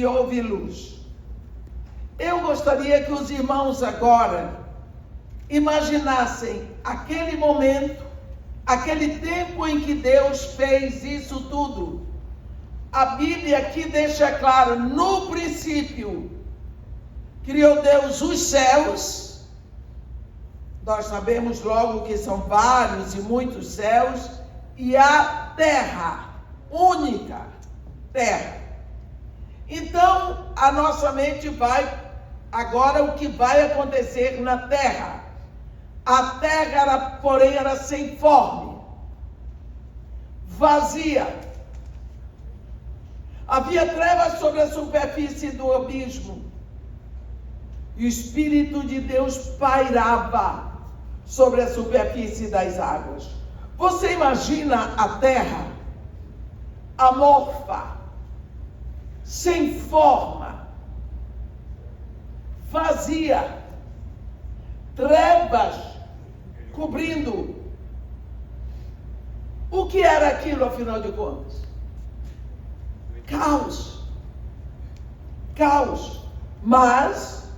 e houve luz. Eu gostaria que os irmãos agora imaginassem aquele momento, aquele tempo em que Deus fez isso tudo. A Bíblia aqui deixa claro, no princípio, criou Deus os céus. Nós sabemos logo que são vários e muitos céus, e a terra, única terra. Então, a nossa mente vai, agora o que vai acontecer na terra. A terra, porém, era sem forma, vazia. Havia trevas sobre a superfície do abismo. E o Espírito de Deus pairava sobre a superfície das águas. Você imagina a terra amorfa, sem forma, vazia, trevas cobrindo. O que era aquilo, afinal de contas? Caos. Caos. Mas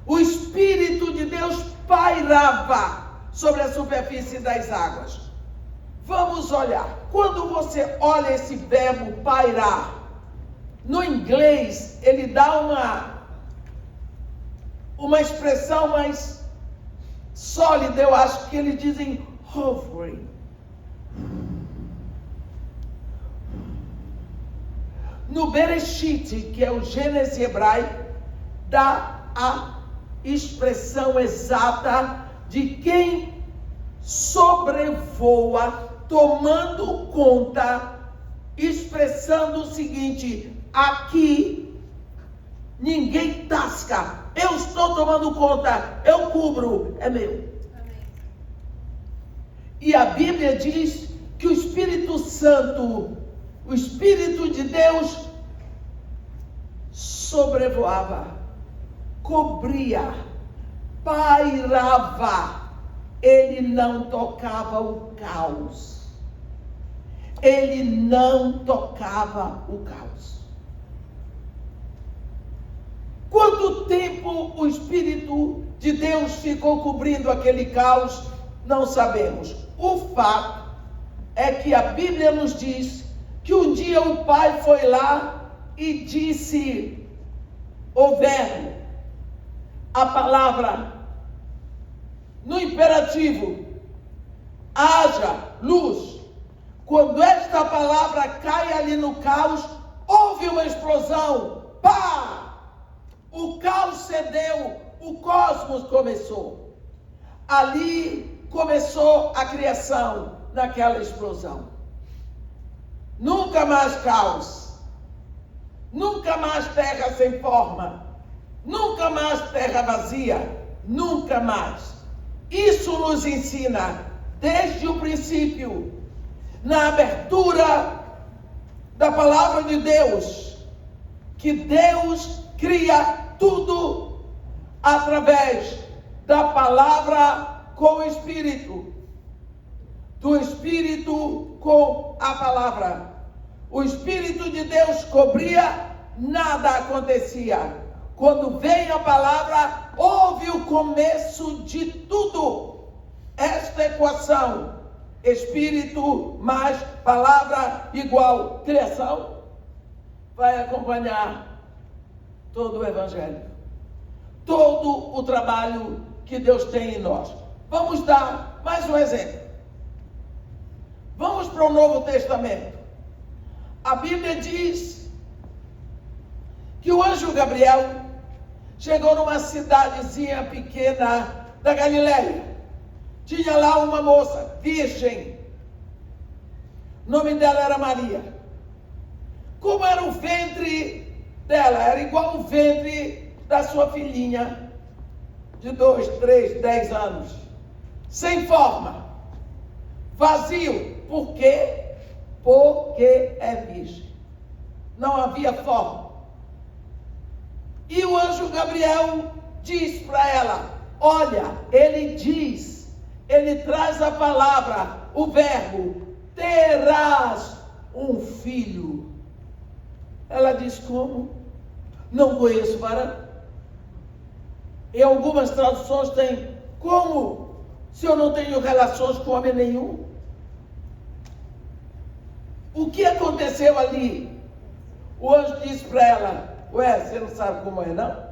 o Espírito de Deus pairava sobre a superfície das águas. Vamos olhar. Quando você olha esse verbo pairar, no inglês ele dá uma expressão mais sólida, eu acho que eles dizem hovering. No Bereshit, que é o Gênesis hebraico, dá a expressão exata de quem sobrevoa, tomando conta, expressando o seguinte: aqui ninguém tasca, eu estou tomando conta, eu cubro, é meu. Amém. E a Bíblia diz que o Espírito Santo, o Espírito de Deus, sobrevoava, cobria, pairava. Ele não tocava o caos. Ele não tocava o caos. Quanto tempo o Espírito de Deus ficou cobrindo aquele caos, não sabemos. O fato é que a Bíblia nos diz que um dia o pai foi lá e disse o verbo, a palavra, no imperativo: haja luz. Quando esta palavra cai ali no caos, houve uma explosão. Pá! O caos cedeu, o cosmos começou. Ali começou a criação, naquela explosão. Nunca mais caos. Nunca mais terra sem forma. Nunca mais terra vazia. Nunca mais. Isso nos ensina, desde o princípio, na abertura da palavra de Deus, que Deus cria tudo através da palavra com o Espírito, do Espírito com a palavra. O Espírito de Deus cobria, nada acontecia. Quando vem a palavra, houve o começo de tudo. Esta equação, Espírito mais palavra igual criação, vai acompanhar todo o Evangelho, todo o trabalho que Deus tem em nós. Vamos dar mais um exemplo. Vamos para o Novo Testamento. A Bíblia diz que o anjo Gabriel chegou numa cidadezinha pequena da Galileia. Tinha lá uma moça, virgem. O nome dela era Maria. Como era o ventre dela? Era igual o ventre da sua filhinha, de 2, 3, 10 anos. Sem forma. Vazio. Por quê? Porque é virgem. Não havia forma. E o anjo Gabriel diz para ela: olha, ele diz, ele traz a palavra, o verbo, terás um filho. Ela diz: como? não conheço varão. Em algumas traduções tem como se eu não tenho relações com homem nenhum. O que aconteceu ali? O anjo disse para ela: ué, você não sabe como é não?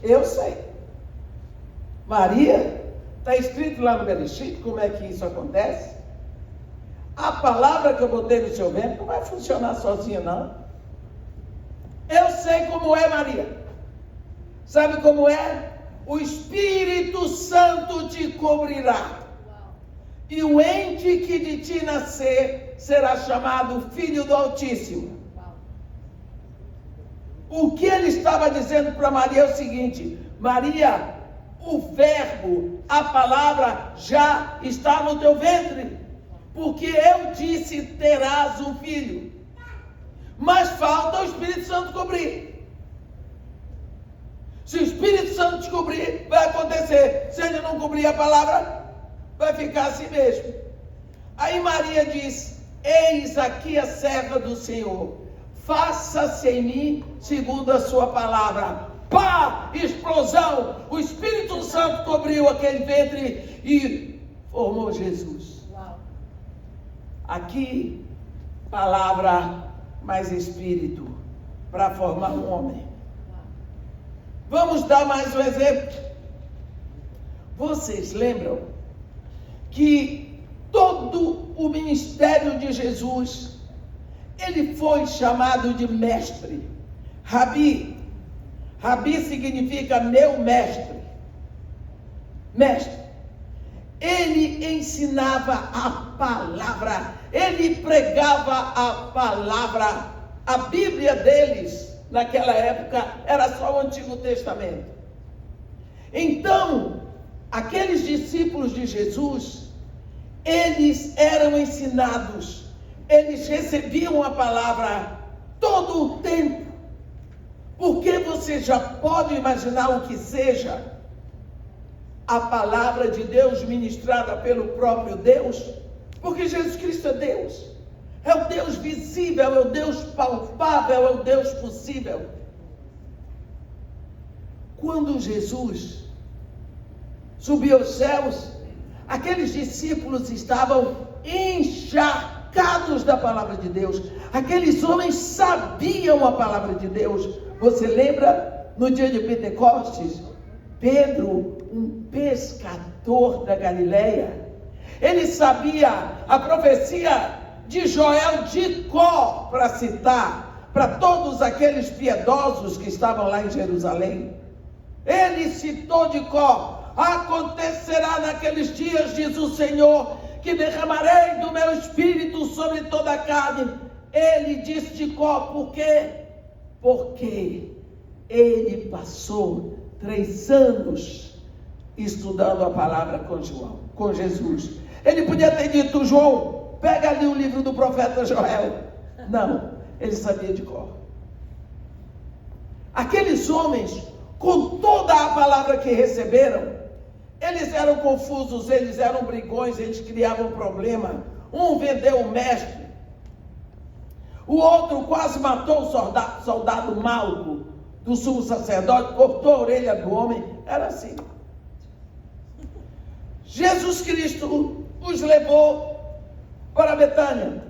Eu sei. Maria, está escrito lá no Bereshit como é que isso acontece. A palavra que eu botei no seu ventre não vai funcionar sozinha não. Eu sei como é, Maria. Sabe como é? O Espírito Santo te cobrirá. E o ente que de ti nascer será chamado Filho do Altíssimo. O que ele estava dizendo para Maria é o seguinte: Maria, o verbo, a palavra já está no teu ventre. Porque eu disse, terás um filho. Mas falta o Espírito Santo cobrir. Se o Espírito Santo te cobrir, vai acontecer. Se ele não cobrir a palavra, vai ficar assim mesmo. Aí Maria diz: eis aqui a serva do Senhor, faça-se em mim segundo a sua palavra. Pá! Explosão! O Espírito Santo cobriu aquele ventre e formou Jesus. Aqui, palavra mais espírito para formar um homem. Vamos dar mais um exemplo. Vocês lembram que todo o ministério de Jesus, ele foi chamado de mestre, Rabi. Rabi significa meu mestre. Mestre. Ele ensinava a palavra, ele pregava a palavra. A Bíblia deles, naquela época, era só o Antigo Testamento. Então, aqueles discípulos de Jesus, eles eram ensinados, eles recebiam a palavra todo o tempo. Porque você já pode imaginar o que seja a palavra de Deus ministrada pelo próprio Deus? Porque Jesus Cristo é Deus. É o Deus visível, é o Deus palpável, é o Deus possível. Quando Jesus subiu aos céus, aqueles discípulos estavam encharcados da palavra de Deus. Aqueles homens sabiam a palavra de Deus. Você lembra no dia de Pentecostes? Pedro, um pescador da Galileia, ele sabia a profecia de Joel de cor para citar para todos aqueles piedosos que estavam lá em Jerusalém. Ele citou de cor: acontecerá naqueles dias, diz o Senhor, que derramarei do meu espírito sobre toda a carne. Ele disse de cor, por quê? Porque ele passou 3 anos estudando a palavra com Jesus. Ele podia ter dito: João, pega ali o livro do profeta Joel. Não, ele sabia de cor. Aqueles homens, com toda a palavra que receberam, eles eram confusos, eles eram brigões, eles criavam problema. Um vendeu o mestre, o outro quase matou o soldado Malco do sumo sacerdote, cortou a orelha do homem. Era assim. Jesus Cristo os levou para Betânia.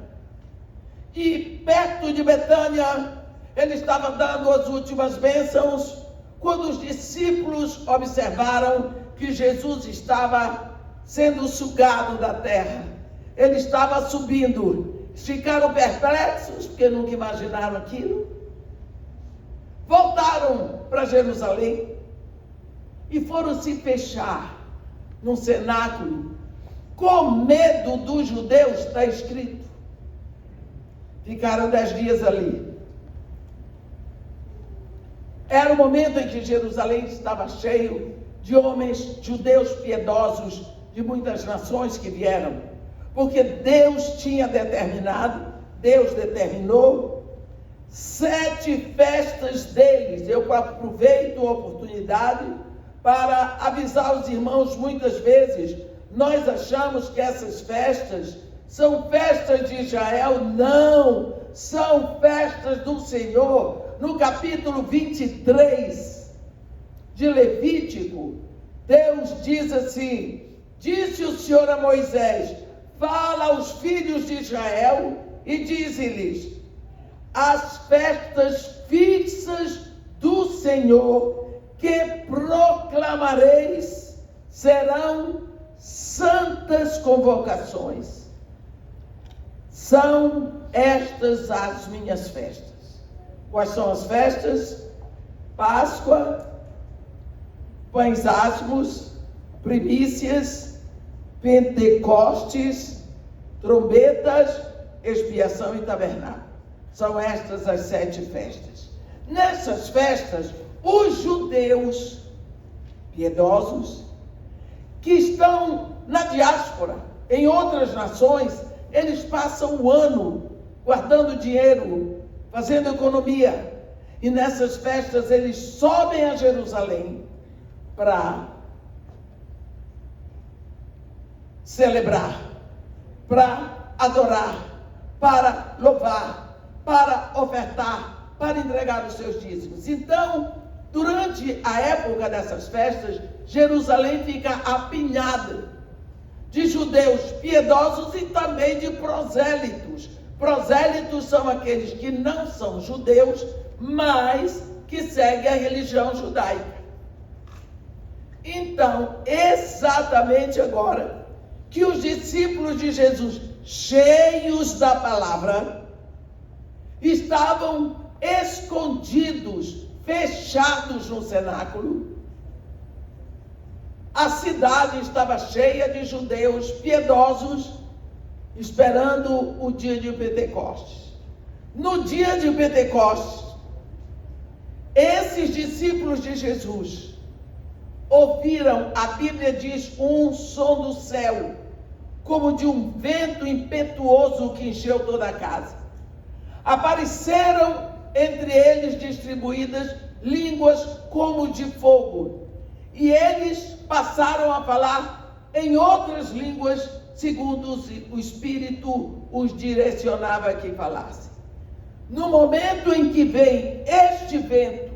E perto de Betânia, ele estava dando as últimas bênçãos, quando os discípulos observaram que Jesus estava sendo sugado da terra. Ele estava subindo. Ficaram perplexos, porque nunca imaginaram aquilo. Voltaram para Jerusalém e foram se fechar num cenáculo, com medo dos judeus, está escrito. Ficaram 10 dias ali. Era o momento em que Jerusalém estava cheio de homens judeus piedosos de muitas nações que vieram, porque Deus tinha determinado, Deus determinou 7 festas deles. Eu aproveito a oportunidade para avisar os irmãos. Muitas vezes nós achamos que essas festas são festas de Israel. Não, são festas do Senhor. no capítulo 23 de Levítico, Deus diz assim: disse o Senhor a Moisés: fala aos filhos de Israel e dize-lhes: as festas fixas do Senhor que proclamareis serão santas convocações. São estas as minhas festas. Quais são as festas? Páscoa, pães asmos, primícias, Pentecostes, trombetas, expiação e tabernáculo. São estas as 7 festas. Nessas festas, os judeus piedosos que estão na diáspora, em outras nações, eles passam o ano guardando dinheiro, fazendo economia. E nessas festas eles sobem a Jerusalém para celebrar, para adorar, para louvar, para ofertar, para entregar os seus dízimos. Então, durante a época dessas festas, Jerusalém fica apinhada de judeus piedosos e também de prosélitos. Prosélitos são aqueles que não são judeus, mas que seguem a religião judaica. Então, exatamente agora que os discípulos de Jesus, cheios da palavra, estavam escondidos, fechados no cenáculo, a cidade estava cheia de judeus piedosos, esperando o dia de Pentecostes. No dia de Pentecostes, esses discípulos de Jesus ouviram, a Bíblia diz, um som do céu, como de um vento impetuoso que encheu toda a casa. Apareceram entre eles distribuídas línguas como de fogo, e eles passaram a falar em outras línguas, segundo o Espírito os direcionava a que falassem. No momento em que vem este vento,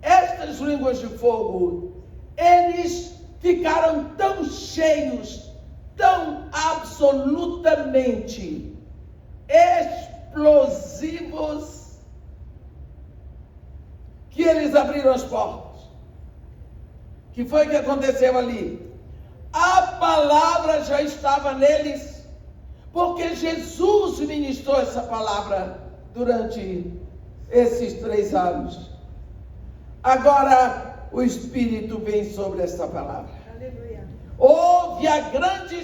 estas línguas de fogo, eles ficaram tão cheios, tão absolutamente explosivos, que eles abriram as portas. O que foi que aconteceu ali? A palavra já estava neles, porque Jesus ministrou essa palavra durante esses 3 anos. Agora o Espírito vem sobre essa palavra. Aleluia. Houve a grande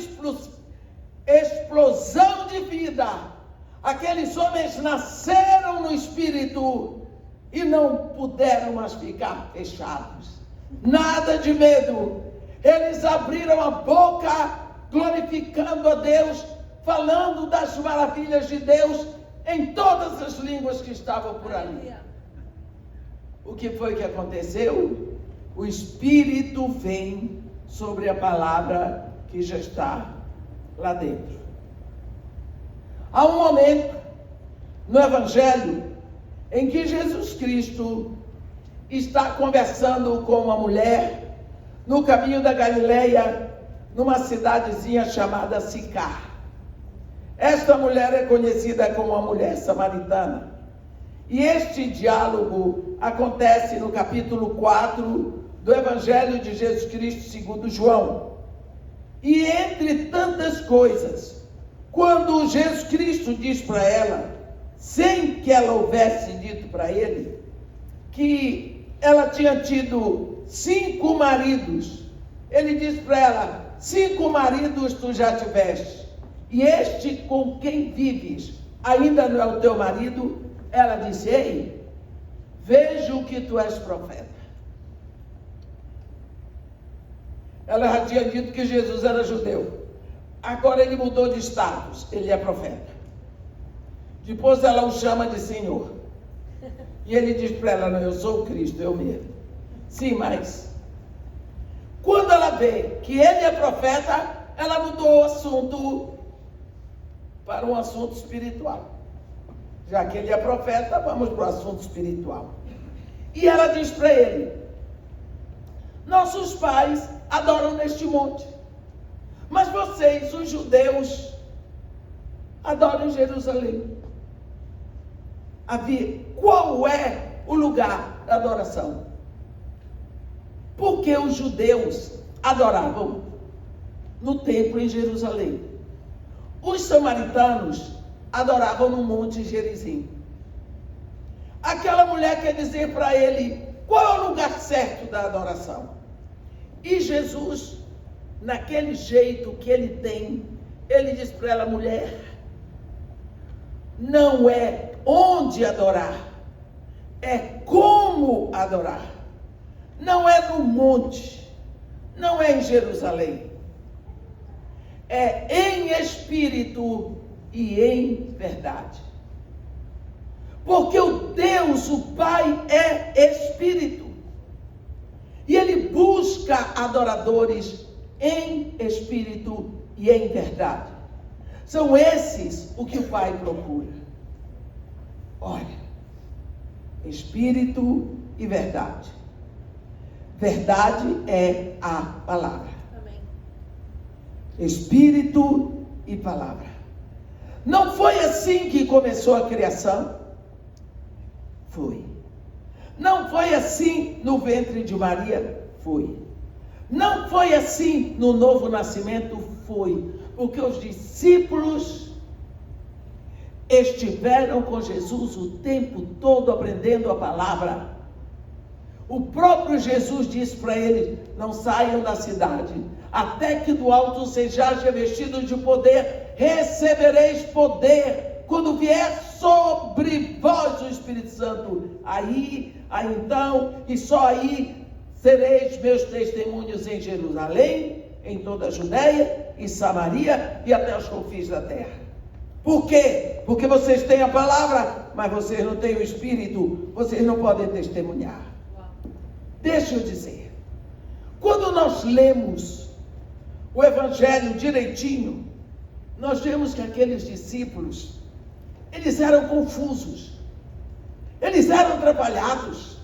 explosão de vida. Aqueles homens nasceram no Espírito e não puderam mais ficar fechados. Nada de medo. Eles abriram a boca, glorificando a Deus, falando das maravilhas de Deus em todas as línguas que estavam por ali. O que foi que aconteceu? O Espírito vem sobre a palavra que já está lá dentro. Há um momento no Evangelho em que Jesus Cristo está conversando com uma mulher no caminho da Galileia, numa cidadezinha chamada Sicar. Esta mulher é conhecida como a mulher samaritana. E este diálogo acontece no capítulo 4 do Evangelho de Jesus Cristo segundo João. E entre tantas coisas, quando Jesus Cristo diz para ela, sem que ela houvesse dito para ele, que ela tinha tido 5 maridos, ele diz para ela: 5 maridos tu já tiveste, e este com quem vives ainda não é o teu marido? Ela disse: ei, vejo que tu és profeta. Ela já tinha dito que Jesus era judeu. Agora ele mudou de status, ele é profeta. Depois ela o chama de Senhor. E ele diz para ela: não, eu sou o Cristo, eu mesmo. Sim, mas quando ela vê que ele é profeta, ela mudou o assunto para um assunto espiritual. Já que ele é profeta, vamos para o assunto espiritual. E ela diz para ele: nossos pais adoram neste monte, mas vocês, os judeus, adoram em Jerusalém. Qual é o lugar da adoração? Porque os judeus adoravam no templo em Jerusalém. Os samaritanos adoravam no Monte Gerizim. Aquela mulher quer dizer para ele qual é o lugar certo da adoração. E Jesus, naquele jeito que ele tem, ele diz para ela: mulher, não é onde adorar, é como adorar. Não é no monte, não é em Jerusalém, é em espírito e em verdade. Porque o Deus, o Pai, é espírito, e ele busca adoradores em espírito e em verdade. São esses o que o Pai procura. Olha, espírito e verdade. Verdade é a palavra. Amém. Espírito e palavra. Não foi assim que começou a criação? Foi. Não foi assim no ventre de Maria? Foi. Não foi assim no novo nascimento? Foi. Porque os discípulos estiveram com Jesus o tempo todo aprendendo a palavra. O próprio Jesus disse para eles: não saiam da cidade, até que do alto sejais revestidos de poder, recebereis poder, quando vier sobre vós o Espírito Santo. Aí então, e só aí, sereis meus testemunhos em Jerusalém, em toda a Judeia e Samaria e até os confins da terra. Por quê? Porque vocês têm a palavra, mas vocês não têm o Espírito, vocês não podem testemunhar. Deixa eu dizer, quando nós lemos o Evangelho direitinho, nós vemos que aqueles discípulos, eles eram confusos, eles eram atrapalhados,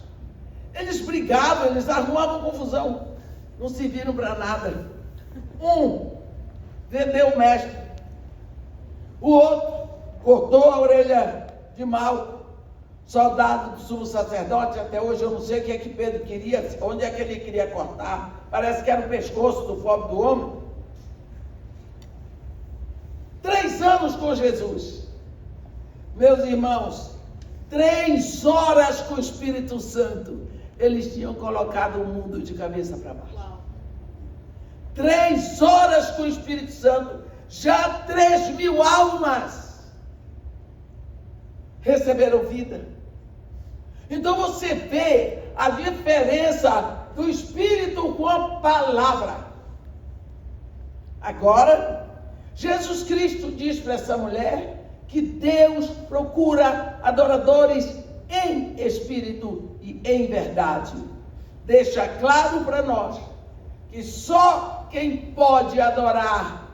eles brigavam, eles arrumavam confusão, não serviram para nada. Um vendeu o mestre, o outro cortou a orelha de Malco, soldado do sumo sacerdote. Até hoje eu não sei o que é que Pedro queria, onde é que ele queria cortar. Parece que era o pescoço do pobre do homem. 3 anos com Jesus. Meus irmãos, 3 horas com o Espírito Santo, eles tinham colocado o mundo de cabeça para baixo. 3 horas com o Espírito Santo, já 3.000 almas receberam vida. Então você vê a diferença do Espírito com a palavra. Agora, Jesus Cristo diz para essa mulher que Deus procura adoradores em espírito e em verdade. Deixa claro para nós que só quem pode adorar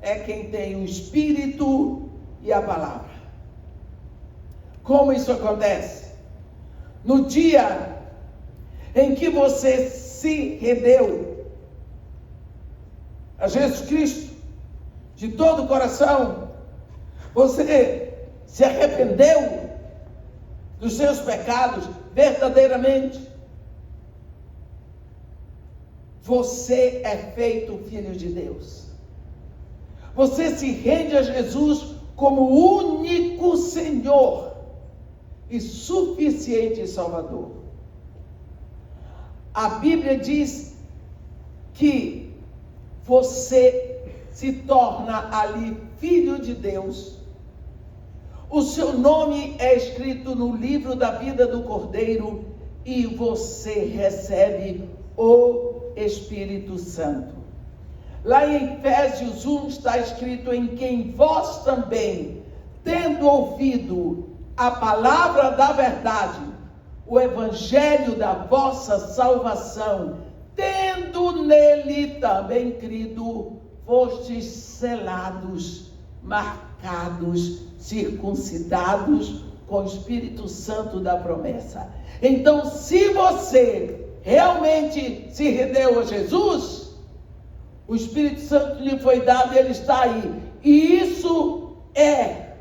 é quem tem o Espírito e a palavra. Como isso acontece? No dia em que você se rendeu a Jesus Cristo de todo o coração, você se arrependeu dos seus pecados verdadeiramente, você é feito filho de Deus. Você se rende a Jesus como o único Senhor e suficiente Salvador. A Bíblia diz que você se torna ali filho de Deus. O seu nome é escrito no livro da vida do Cordeiro e você recebe o Espírito Santo. Lá em Efésios 1 está escrito: em quem vós também, tendo ouvido a palavra da verdade, o evangelho da vossa salvação, tendo nele também crido, fostes selados, marcados, circuncidados com o Espírito Santo da promessa. Então, se você realmente se rendeu a Jesus, o Espírito Santo lhe foi dado e ele está aí. E isso é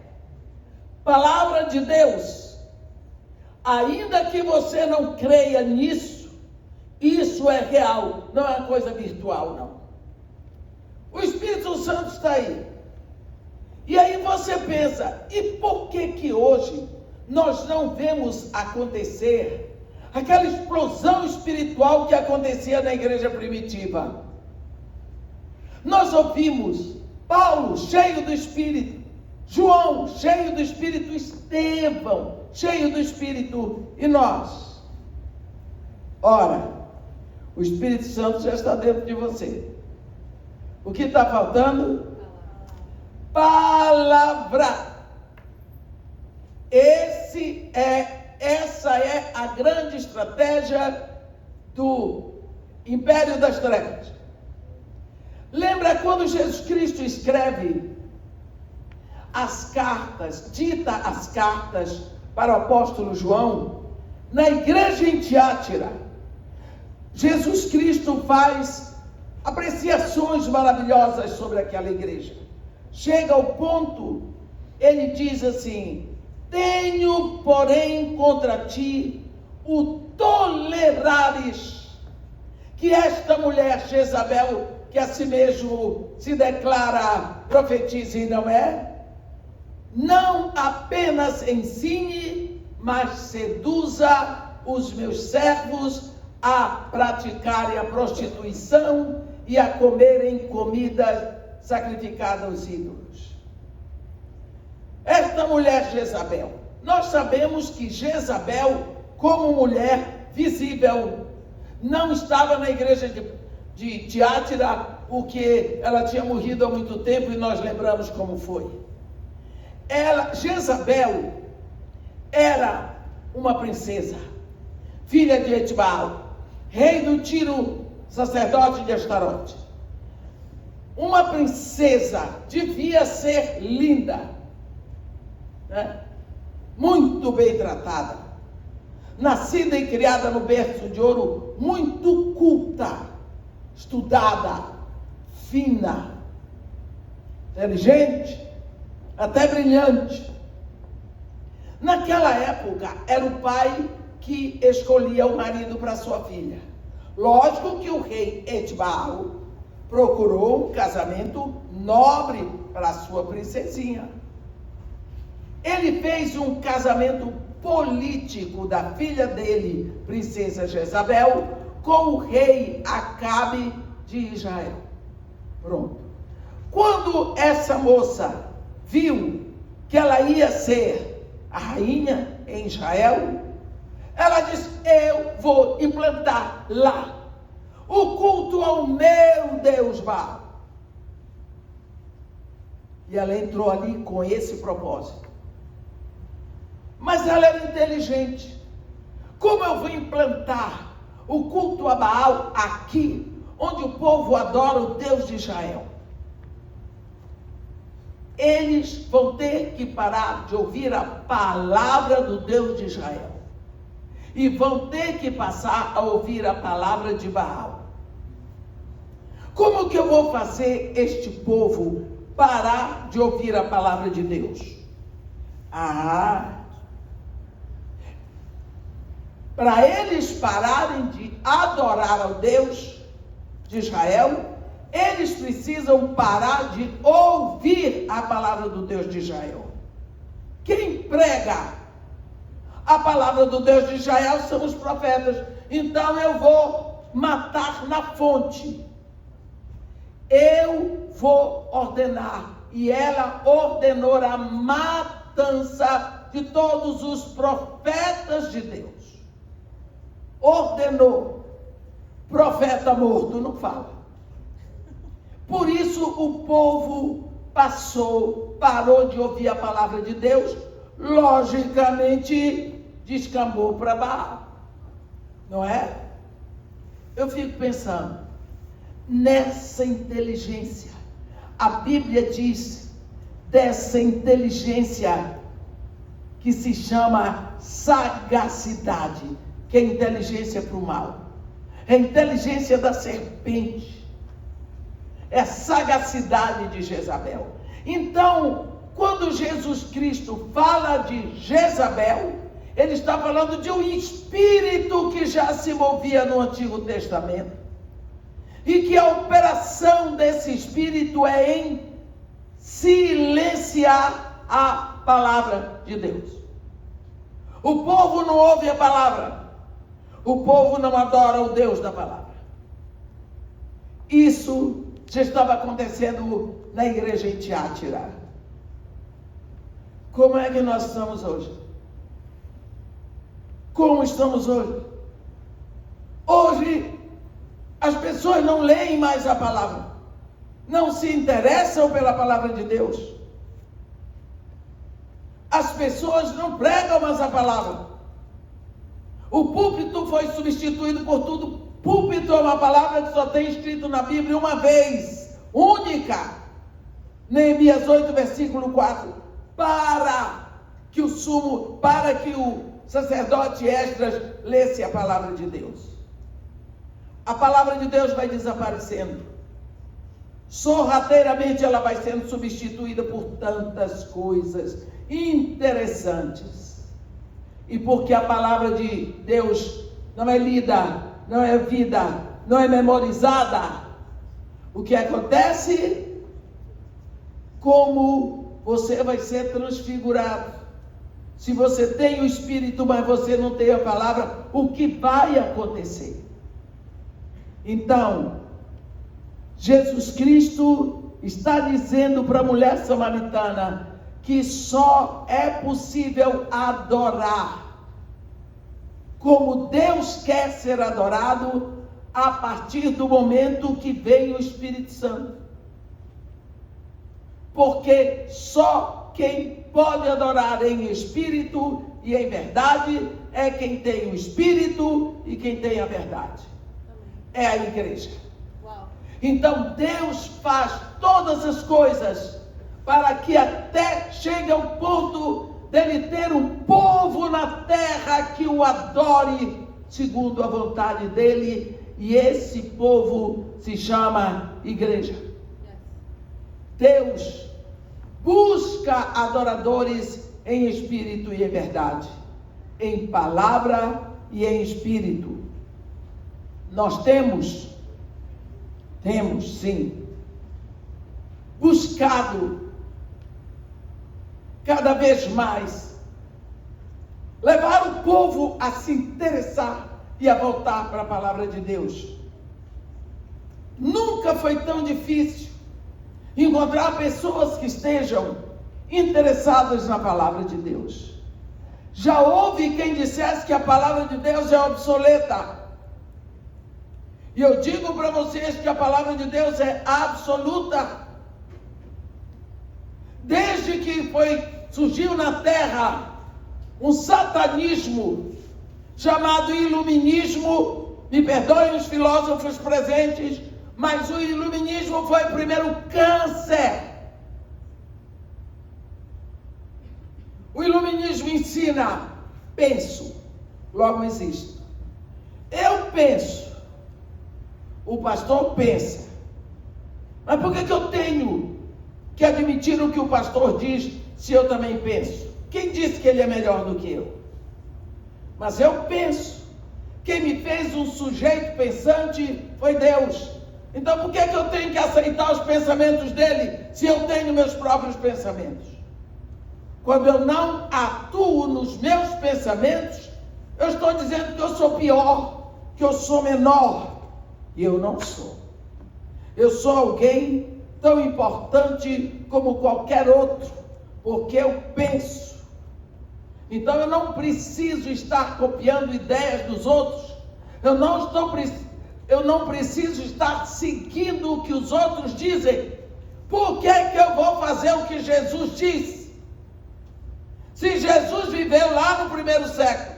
palavra de Deus. Ainda que você não creia nisso, isso é real, não é uma coisa virtual, não. O Espírito Santo está aí. E aí você pensa, e por que hoje nós não vemos acontecer aquela explosão espiritual que acontecia na igreja primitiva? Nós ouvimos Paulo cheio do Espírito, João cheio do Espírito, Estevão cheio do Espírito, e nós? Ora, o Espírito Santo já está dentro de você. O que está faltando? Palavra. Essa é a grande estratégia do Império das Trevas. Lembra quando Jesus Cristo escreve as cartas, dita as cartas para o apóstolo João, na igreja em Tiátira, Jesus Cristo faz apreciações maravilhosas sobre aquela igreja. Chega ao ponto, ele diz assim: tenho, porém, contra ti o tolerares que esta mulher Jezabel, que a si mesmo se declara profetiza e não é, não apenas ensine, mas seduza os meus servos a praticarem a prostituição e a comerem comida sacrificada aos ídolos. Esta mulher Jezabel, nós sabemos que Jezabel, como mulher visível, não estava na igreja de Tiátira, porque ela tinha morrido há muito tempo e nós lembramos como foi. Jezabel era uma princesa, filha de Etbaal, rei do Tiro, sacerdote de Astarote. Uma princesa devia ser linda, né? Muito bem tratada, nascida e criada no berço de ouro, muito culta, estudada, fina, inteligente, até brilhante. Naquela época, era o pai que escolhia o marido para sua filha. Lógico que o rei Etbaal procurou um casamento nobre para sua princesinha. Ele fez um casamento político da filha dele, princesa Jezabel, com o rei Acabe de Israel. Pronto. Quando essa moça viu que ela ia ser a rainha em Israel, ela disse: eu vou implantar lá o culto ao meu Deus Baal. E ela entrou ali com esse propósito. Mas ela era inteligente. Como eu vou implantar o culto a Baal aqui, onde o povo adora o Deus de Israel? Eles vão ter que parar de ouvir a palavra do Deus de Israel e vão ter que passar a ouvir a palavra de Baal. Como que eu vou fazer este povo parar de ouvir a palavra de Deus? Para eles pararem de adorar ao Deus de Israel, eles precisam parar de ouvir a palavra do Deus de Israel. Quem prega a palavra do Deus de Israel são os profetas. Então eu vou matar na fonte. Eu vou ordenar. E ela ordenou a matança de todos os profetas de Deus. Ordenou. Profeta morto não fala. Por isso o povo parou de ouvir a palavra de Deus, logicamente descambou para Baal. Não é? Eu fico pensando, nessa inteligência, a Bíblia diz dessa inteligência que se chama sagacidade, que é inteligência para o mal. É a inteligência da serpente. É a sagacidade de Jezabel. Então, quando Jesus Cristo fala de Jezabel, ele está falando de um espírito que já se movia no Antigo Testamento. E que a operação desse espírito é em silenciar a palavra de Deus. O povo não ouve a palavra. O povo não adora o Deus da palavra. Isso já estava acontecendo na igreja em Tiátira. Como é que nós estamos hoje? Como estamos hoje? Hoje, as pessoas não leem mais a palavra. Não se interessam pela palavra de Deus. As pessoas não pregam mais a palavra. O púlpito foi substituído por tudo. Púlpito é uma palavra que só tem escrito na Bíblia uma vez, única. Neemias 8, versículo 4. Para que o sacerdote Esdras lesse a palavra de Deus. A palavra de Deus vai desaparecendo. Sorrateiramente ela vai sendo substituída por tantas coisas interessantes. E porque a palavra de Deus não é lida, não é vida, não é memorizada, o que acontece? Como você vai ser transfigurado. Se você tem o Espírito, mas você não tem a palavra, o que vai acontecer? Então, Jesus Cristo está dizendo para a mulher samaritana que só é possível adorar como Deus quer ser adorado a partir do momento que vem o Espírito Santo. Porque só quem pode adorar em espírito e em verdade é quem tem o Espírito e quem tem a verdade. É a igreja. Então Deus faz todas as coisas para que até chegue ao ponto dele ter um povo na terra que o adore segundo a vontade dele, e esse povo se chama igreja. Deus busca adoradores em espírito e em verdade, em palavra e em espírito. Nós temos sim, buscado cada vez mais levar o povo a se interessar e a voltar para a palavra de Deus. Nunca foi tão difícil encontrar pessoas que estejam interessadas na palavra de Deus. Já houve quem dissesse que a palavra de Deus é obsoleta. E eu digo para vocês que a palavra de Deus é absoluta. Desde que surgiu na terra um satanismo chamado iluminismo, me perdoem os filósofos presentes, mas o iluminismo foi o primeiro câncer. O iluminismo ensina, penso, logo existo. Eu penso. O pastor pensa. Mas por que eu tenho que admitir o que o pastor diz se eu também penso? Quem disse que ele é melhor do que eu? Mas eu penso. Quem me fez um sujeito pensante foi Deus. Então por que eu tenho que aceitar os pensamentos dele se eu tenho meus próprios pensamentos? Quando eu não atuo nos meus pensamentos, eu estou dizendo que eu sou pior, que eu sou menor. E eu não sou. Eu sou alguém tão importante como qualquer outro, porque eu penso. Então eu não preciso estar copiando ideias dos outros. Eu não preciso estar seguindo o que os outros dizem. Por que eu vou fazer o que Jesus disse? Se Jesus viveu lá no primeiro século,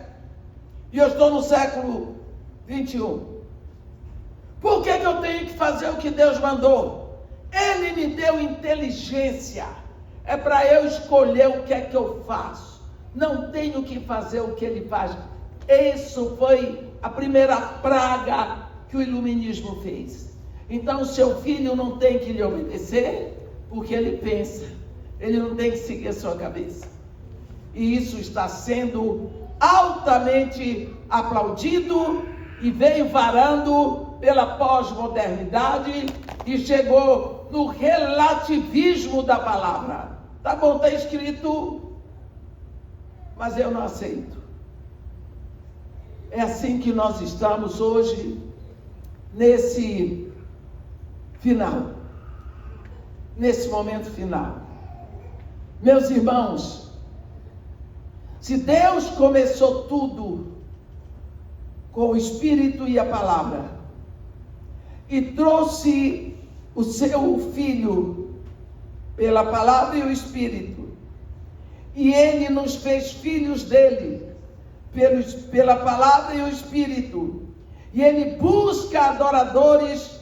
e eu estou no século 21, por que eu tenho que fazer o que Deus mandou? Ele me deu inteligência. É para eu escolher o que é que eu faço. não tenho que fazer o que ele faz. Isso foi a primeira praga que o iluminismo fez. Então, seu filho não tem que lhe obedecer, porque ele pensa. Ele não tem que seguir a sua cabeça. E isso está sendo altamente aplaudido e veio varando pela pós-modernidade e chegou no relativismo da palavra. Tá bom, está escrito, mas eu não aceito. É assim que nós estamos hoje, nesse final, nesse momento final. Meus irmãos, se Deus começou tudo com o Espírito e a palavra, e trouxe o seu Filho pela palavra e o Espírito, e Ele nos fez filhos dele, pela palavra e o Espírito, e Ele busca adoradores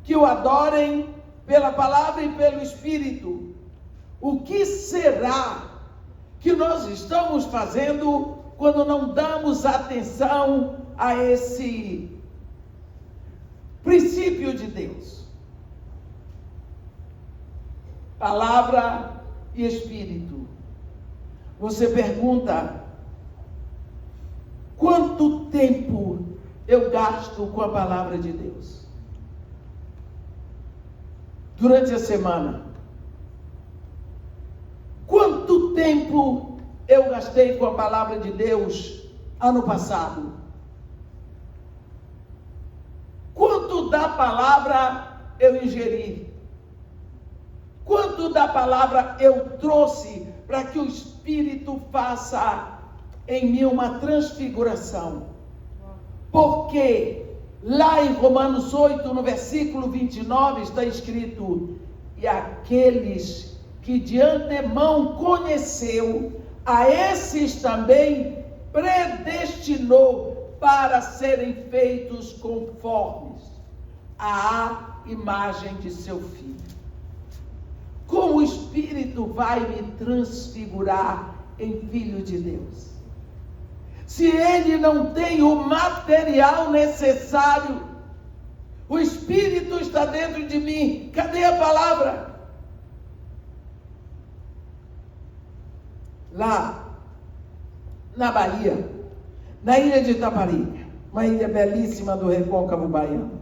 que o adorem pela palavra e pelo Espírito. O que será que nós estamos fazendo quando não damos atenção a esse princípio de Deus? Palavra e Espírito. Você pergunta: quanto tempo eu gasto com a palavra de Deus? Durante a semana. Quanto tempo eu gastei com a palavra de Deus ano passado? Quanto da palavra eu ingeri? Quanto da palavra eu trouxe para que o Espírito faça em mim uma transfiguração? Porque lá em Romanos 8, no versículo 29, está escrito: e aqueles que de antemão conheceu, a esses também predestinou para serem feitos conformes à imagem de seu Filho. Como o Espírito vai me transfigurar em Filho de Deus? Se ele não tem o material necessário, o Espírito está dentro de mim, cadê a palavra? Lá na Bahia, na ilha de Itaparica, uma ilha belíssima do recôncavo baiano,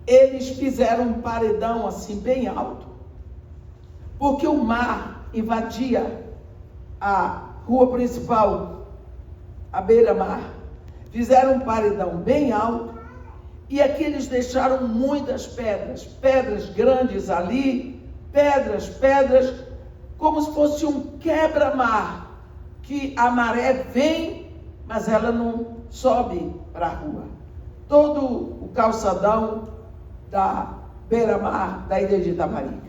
eles fizeram um paredão assim bem alto, porque o mar invadia a rua principal, a beira-mar. Fizeram um paredão bem alto, e aqui eles deixaram muitas pedras grandes ali, pedras, como se fosse um quebra-mar, que a maré vem, mas ela não sobe para a rua. Todo o calçadão da beira-mar da ilha de Itaparica.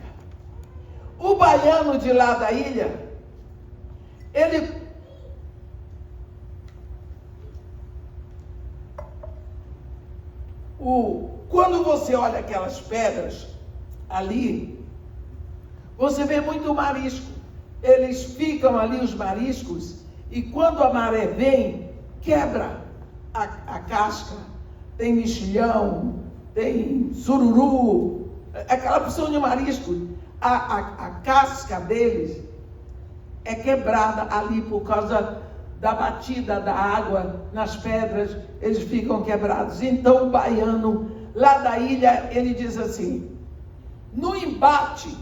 O baiano de lá da ilha, quando você olha aquelas pedras ali, você vê muito marisco. Eles ficam ali, os mariscos, e quando a maré vem, quebra a casca. Tem mexilhão, tem sururu, aquela porção de marisco. A casca deles é quebrada ali por causa da batida da água nas pedras, eles ficam quebrados. Então o baiano lá da ilha, ele diz assim: no embate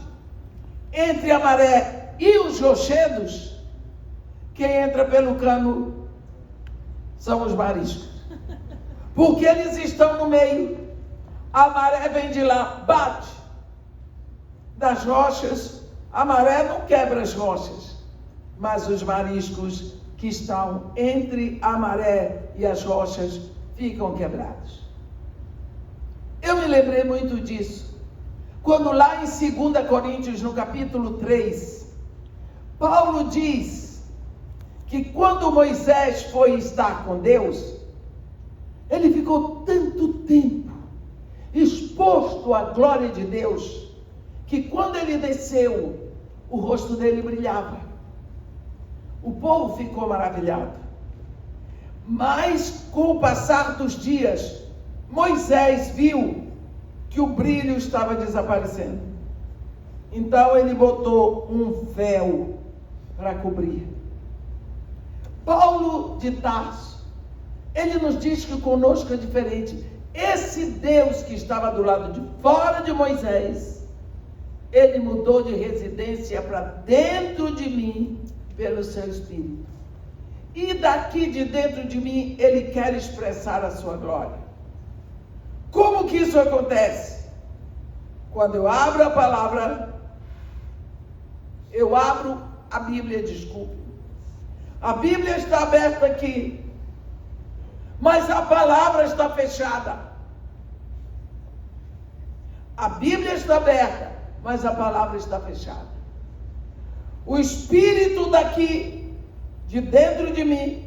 entre a maré e os rochedos, quem entra pelo cano são os mariscos, porque eles estão no meio. A maré vem de lá, bate das rochas, a maré não quebra as rochas, mas os mariscos que estão entre a maré e as rochas ficam quebrados. Eu me lembrei muito disso, quando lá em 2 Coríntios, no capítulo 3, Paulo diz que quando Moisés foi estar com Deus, ele ficou tanto tempo exposto à glória de Deus, que quando ele desceu, o rosto dele brilhava. O povo ficou maravilhado. Mas, com o passar dos dias, Moisés viu que o brilho estava desaparecendo. Então, ele botou um véu para cobrir. Paulo de Tarso, ele nos diz que conosco é diferente. Esse Deus que estava do lado de fora de Moisés, ele mudou de residência para dentro de mim pelo seu Espírito. E daqui de dentro de mim, ele quer expressar a sua glória. Como que isso acontece? Quando eu abro a palavra, eu abro a Bíblia, desculpe. A Bíblia está aberta aqui, mas a palavra está fechada. A Bíblia está aberta, mas a palavra está fechada. O Espírito daqui, de dentro de mim,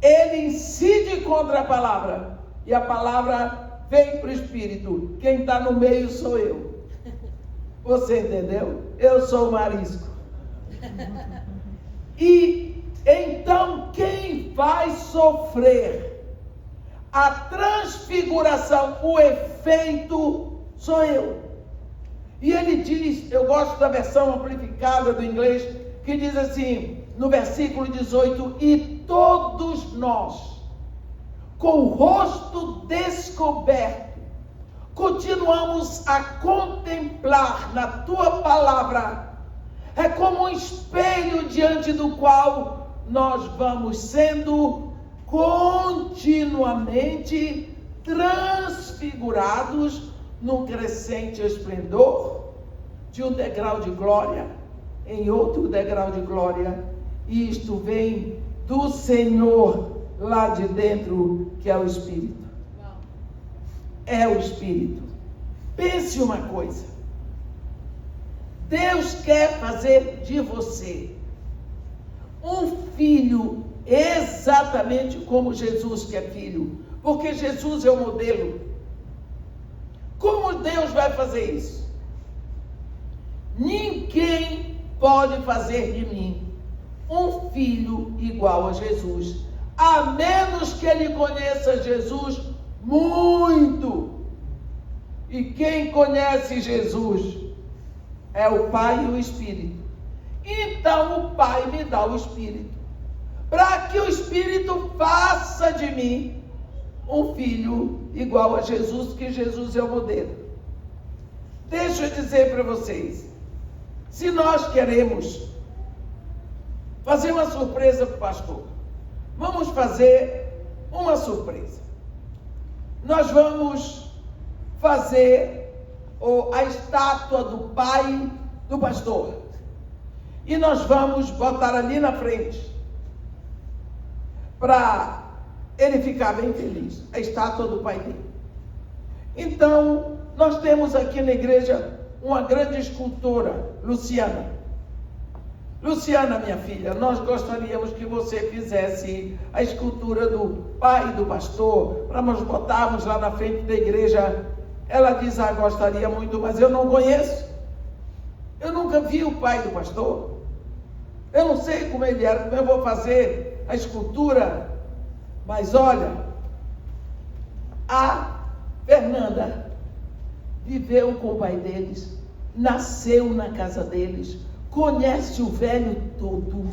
ele incide contra a palavra, e a palavra vem para o Espírito. Quem está no meio sou eu. Você entendeu? Eu sou o marisco. E então quem vai sofrer a transfiguração, o efeito, sou eu. E ele diz, eu gosto da versão amplificada do inglês, que diz assim, no versículo 18, e todos nós, com o rosto descoberto, continuamos a contemplar na tua palavra, é como um espelho diante do qual nós vamos sendo continuamente transfigurados num crescente esplendor, de um degrau de glória em outro degrau de glória, e isto vem do Senhor lá de dentro, que é o Espírito. É o Espírito. Pense uma coisa, Deus quer fazer de você um filho exatamente como Jesus que é filho, porque Jesus é o modelo. Como Deus vai fazer isso? Ninguém pode fazer de mim um filho igual a Jesus, a menos que ele conheça Jesus muito. E quem conhece Jesus é o Pai e o Espírito. Então o Pai me dá o Espírito, para que o Espírito faça de mim um filho igual a Jesus, que Jesus é o modelo. Deixa eu dizer para vocês, se nós queremos fazer uma surpresa para o pastor, vamos fazer uma surpresa. Nós vamos fazer a estátua do pai do pastor, e nós vamos botar ali na frente, para ele ficar bem feliz, a estátua do pai dele. Então, nós temos aqui na igreja uma grande escultora, Luciana. Luciana, minha filha, nós gostaríamos que você fizesse a escultura do pai do pastor, para nós botarmos lá na frente da igreja. Ela diz, gostaria muito, mas eu não conheço. Eu nunca vi o pai do pastor. Eu não sei como ele era, como eu vou fazer a escultura. Mas olha, a Fernanda viveu com o pai deles, nasceu na casa deles, conhece o velho todo,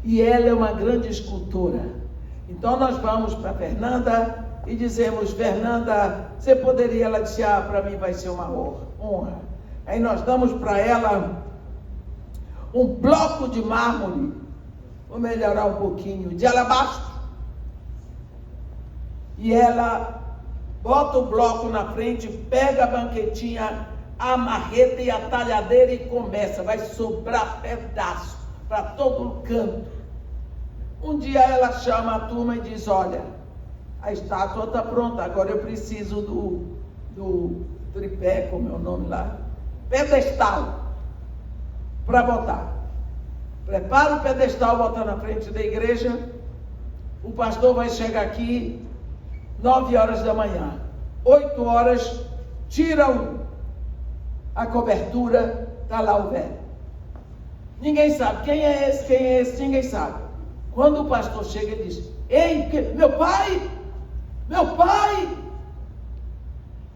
e ela é uma grande escultora. Então nós vamos para a Fernanda e dizemos, Fernanda, você poderia, ela disse, para mim vai ser uma honra. Aí nós damos para ela um bloco de mármore, vou melhorar um pouquinho, de alabastro, e ela bota o bloco na frente, pega a banquetinha, a marreta e a talhadeira e começa, vai sobrar pedaço para todo canto. Um dia ela chama a turma e diz, olha, a estátua está pronta, agora eu preciso do tripé, como é o nome lá, pedestal, para botar. Prepara o pedestal, bota na frente da igreja, o pastor vai chegar aqui 9 horas da manhã, 8 horas, tira a cobertura, está lá o velho. Ninguém sabe quem é esse, ninguém sabe. Quando o pastor chega, ele diz: ei, meu pai!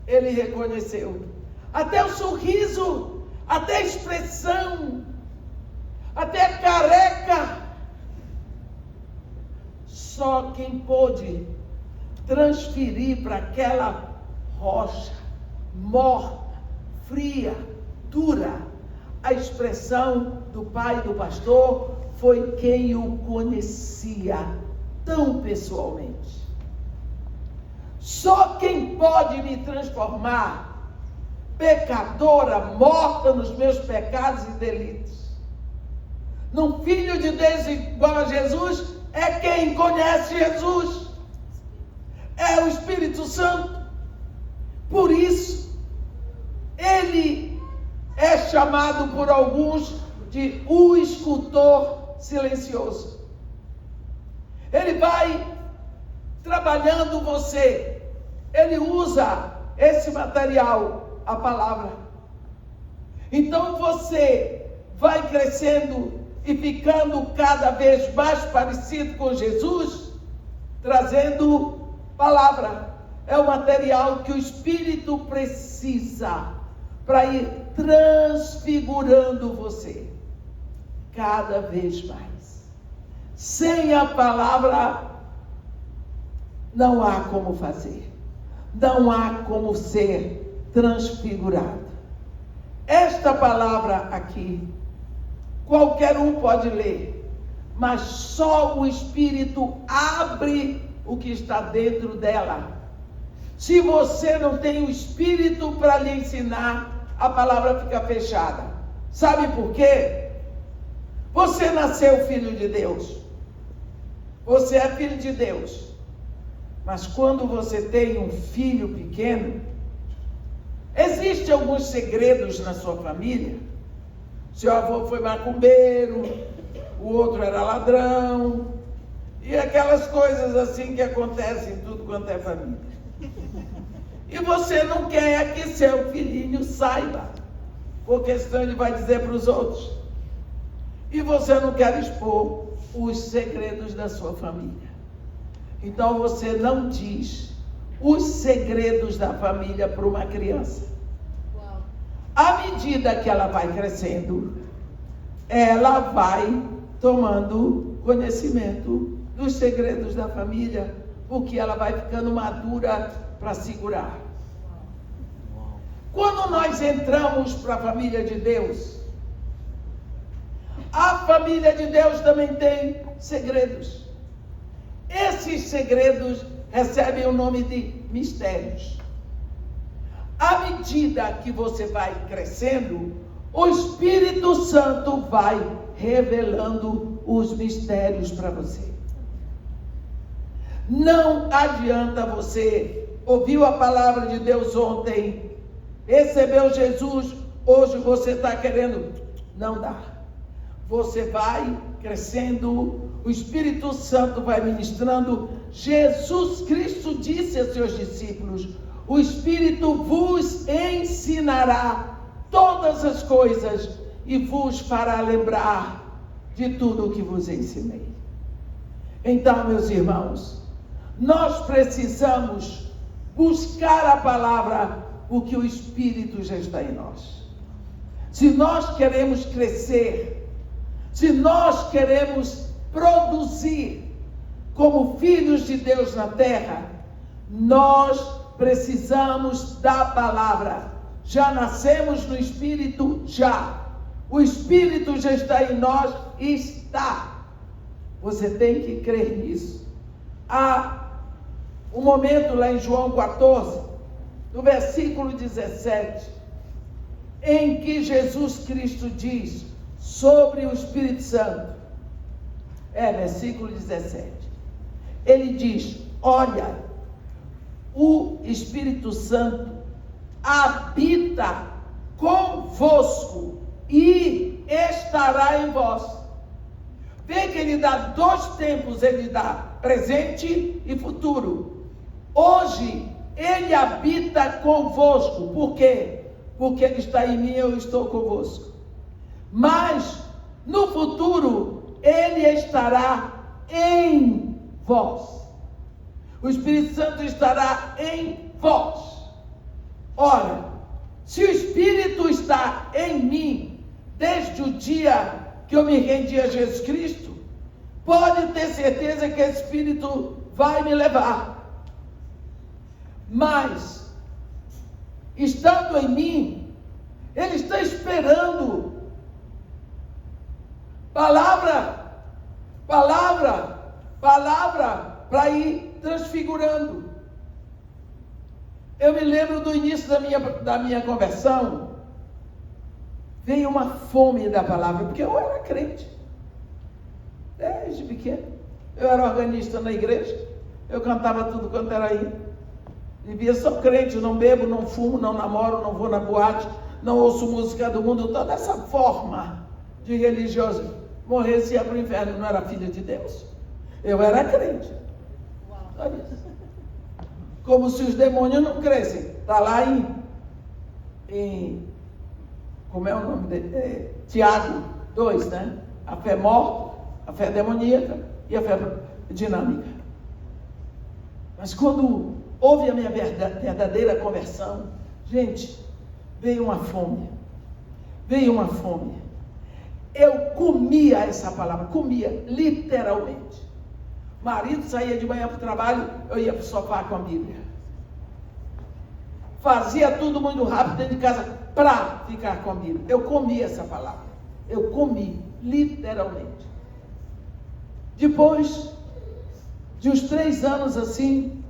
Ele reconheceu. Até o sorriso, até a expressão, até a careca. Só quem pôde transferir para aquela rocha morta, fria, dura, a expressão do pai do pastor foi quem o conhecia tão pessoalmente. Só quem pode me transformar, pecadora, morta nos meus pecados e delitos, num filho de Deus igual a Jesus, é quem conhece Jesus. É o Espírito Santo. Por isso, ele é chamado por alguns de o escultor silencioso. Ele vai trabalhando você. Ele usa esse material, a palavra. Então você vai crescendo e ficando cada vez mais parecido com Jesus, trazendo palavra. É o material que o Espírito precisa para ir transfigurando você cada vez mais. Sem a palavra não há como fazer, não há como ser transfigurado. Esta palavra aqui, qualquer um pode ler, mas só o Espírito abre o que está dentro dela. Se você não tem o Espírito para lhe ensinar, a palavra fica fechada. Sabe por quê? Você nasceu filho de Deus. Você é filho de Deus. Mas quando você tem um filho pequeno, existem alguns segredos na sua família. Seu avô foi macumbeiro, o outro era ladrão, e aquelas coisas assim que acontecem em tudo quanto é família. E você não quer que seu filhinho saiba, porque senão ele vai dizer para os outros. E você não quer expor os segredos da sua família. Então você não diz os segredos da família para uma criança. À medida que ela vai crescendo, ela vai tomando conhecimento dos segredos da família, porque ela vai ficando madura para segurar. Quando nós entramos para a família de Deus, a família de Deus também tem segredos. Esses segredos recebem o nome de mistérios. À medida que você vai crescendo, o Espírito Santo vai revelando os mistérios para você. Não adianta você ouviu a palavra de Deus ontem, recebeu Jesus, hoje você está querendo. Não dá. Você vai crescendo, o Espírito Santo vai ministrando. Jesus Cristo disse a seus discípulos: o Espírito vos ensinará todas as coisas e vos fará lembrar de tudo o que vos ensinei. Então, meus irmãos, nós precisamos buscar a palavra, porque o Espírito já está em nós. Se nós queremos crescer, se nós queremos produzir como filhos de Deus na terra, nós precisamos da palavra. Já nascemos no Espírito, já. O Espírito já está em nós, está. Você tem que crer nisso. Há um momento lá em João 14, no versículo 17, em que Jesus Cristo diz sobre o Espírito Santo. Versículo 17. Ele diz: olha, o Espírito Santo habita convosco e estará em vós. Vê que ele dá dois tempos, ele dá presente e futuro. Hoje, ele habita convosco. Por quê? Porque ele está em mim e eu estou convosco. Mas, no futuro, Ele estará em vós. O Espírito Santo estará em vós. Ora, se o Espírito está em mim, desde o dia que eu me rendi a Jesus Cristo, pode ter certeza que esse Espírito vai me levar. Mas, estando em mim, Ele está esperando palavra para ir transfigurando. Eu me lembro do início da minha conversão, veio uma fome da palavra, porque eu era crente, desde pequeno. Eu era organista na igreja, eu cantava tudo quanto era aí. Vivia só crente, não bebo, não fumo, não namoro, não vou na boate, não ouço música do mundo, toda essa forma de religioso. Morresse e ia para o inferno, não era filho de Deus. Eu era crente. Só isso. Como se os demônios não crescem. Está lá em como é o nome dele? Tiago 2, né? A fé morta, a fé demoníaca e a fé dinâmica. Mas quando houve a minha verdadeira conversão, gente, veio uma fome. Eu comia essa palavra, comia, literalmente. Marido saía de manhã para o trabalho, eu ia para o sofá com a Bíblia. Fazia tudo muito rápido dentro de casa para ficar com a Bíblia. Eu comia essa palavra. Eu comi, literalmente. Depois de uns 3 anos assim,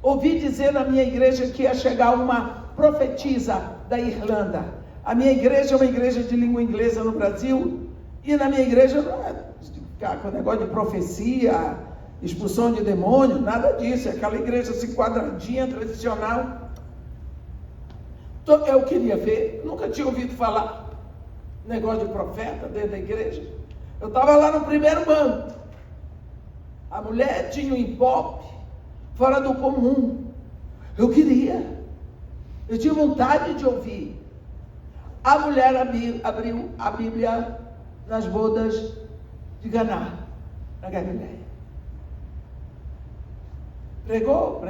ouvi dizer na minha igreja que ia chegar uma profetisa da Irlanda. A minha igreja é uma igreja de língua inglesa no Brasil, e na minha igreja não é ficar com negócio de profecia, expulsão de demônio, nada disso. É aquela igreja assim quadradinha, tradicional. Então, eu queria ver, nunca tinha ouvido falar negócio de profeta dentro da igreja. Eu estava lá no primeiro banco. A mulher tinha um ibope fora do comum. Eu tinha vontade de ouvir. A mulher abriu a Bíblia nas bodas de Caná, na Galileia. Pregou.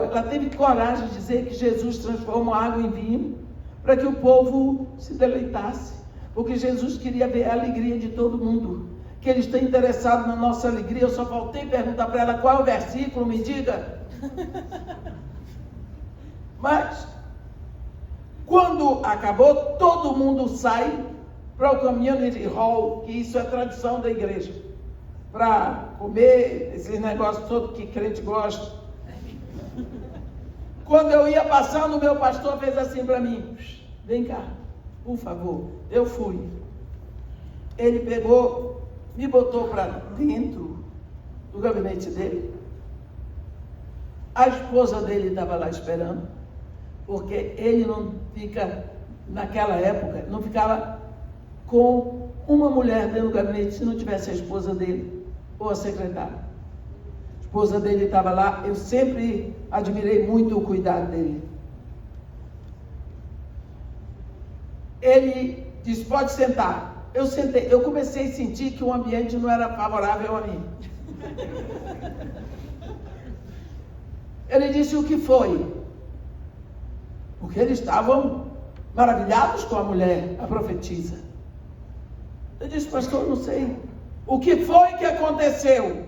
Ela teve coragem de dizer que Jesus transformou água em vinho para que o povo se deleitasse. Porque Jesus queria ver a alegria de todo mundo. Que Ele está interessado na nossa alegria. Eu só faltei perguntar para ela qual é o versículo, me diga. Mas, quando acabou, todo mundo sai para o community hall, que isso é tradição da igreja, para comer esses negócios todos que crente gosta. Quando eu ia passando, o meu pastor fez assim para mim: vem cá, por favor. Eu fui. Ele pegou, me botou para dentro do gabinete dele. A esposa dele estava lá esperando, porque ele não fica, naquela época, não ficava com uma mulher dentro do gabinete se não tivesse a esposa dele ou a secretária. A esposa dele estava lá. Eu sempre admirei muito o cuidado dele. Ele disse: pode sentar. Eu sentei. Eu comecei a sentir que o ambiente não era favorável a mim. Ele disse: o que foi? Porque eles estavam maravilhados com a mulher, a profetisa. Eu disse: pastor, não sei. O que foi que aconteceu?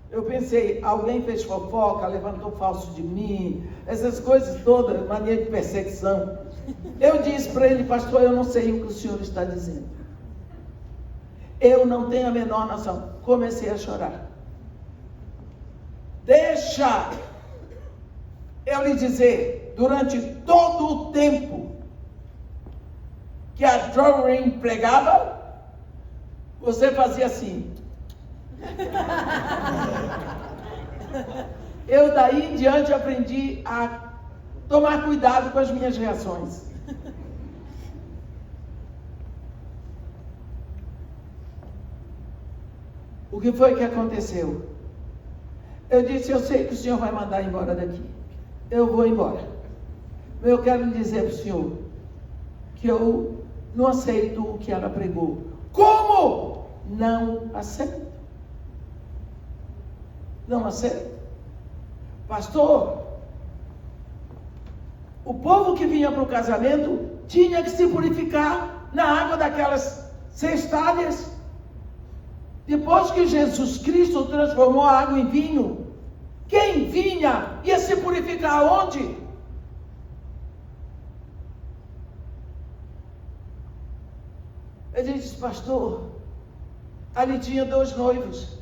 Eu pensei, alguém fez fofoca, levantou falso de mim, essas coisas todas, mania de perseguição. Eu disse para ele: pastor, eu não sei o que o senhor está dizendo. Eu não tenho a menor noção. Comecei a chorar. Deixa eu lhe dizer, durante todo o tempo que a Doreen pregava, você fazia assim. Eu daí em diante aprendi a tomar cuidado com as minhas reações. O que foi que aconteceu? Eu disse: eu sei que o senhor vai mandar embora daqui. Eu vou embora. Eu quero lhe dizer para o senhor que eu não aceito o que ela pregou. Como? Não aceito. Não aceito. Pastor, o povo que vinha para o casamento tinha que se purificar na água daquelas cestalhas. Depois que Jesus Cristo transformou a água em vinho, quem vinha ia se purificar onde? Ele disse, pastor, ali tinha 2 noivos.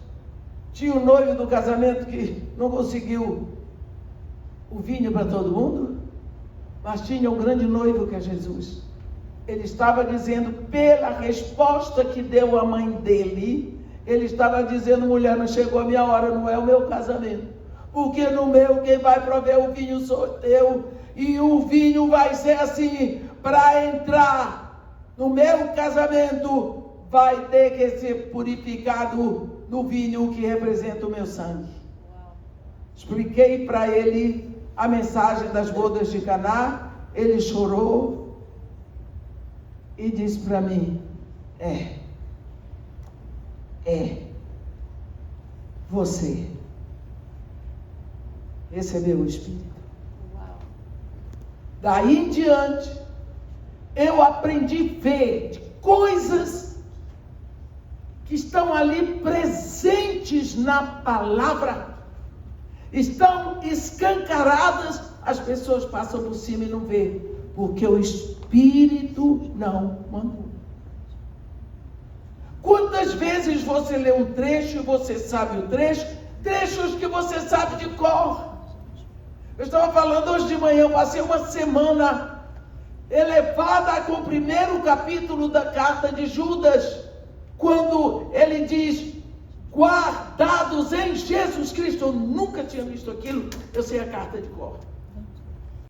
Tinha o noivo do casamento que não conseguiu o vinho para todo mundo, mas tinha um grande noivo que é Jesus. Ele estava dizendo, pela resposta que deu a mãe dele, ele estava dizendo, mulher, não chegou a minha hora, não é o meu casamento. Porque no meu, quem vai prover o vinho sou eu. E o vinho vai ser assim, para entrar no meu casamento, vai ter que ser purificado no vinho que representa o meu sangue. Expliquei para ele a mensagem das bodas de Caná. Ele chorou e disse para mim, você recebeu o Espírito. Daí em diante, eu aprendi a ver coisas que estão ali presentes na palavra, estão escancaradas, as pessoas passam por cima e não vê, porque o Espírito não mandou. Quantas vezes você lê um trecho e você sabe o trecho, trechos que você sabe de cor? Eu estava falando hoje de manhã, eu passei uma semana elevada com o primeiro capítulo da carta de Judas, quando ele diz, guardados em Jesus Cristo. Eu nunca tinha visto aquilo, eu sei a carta de cor.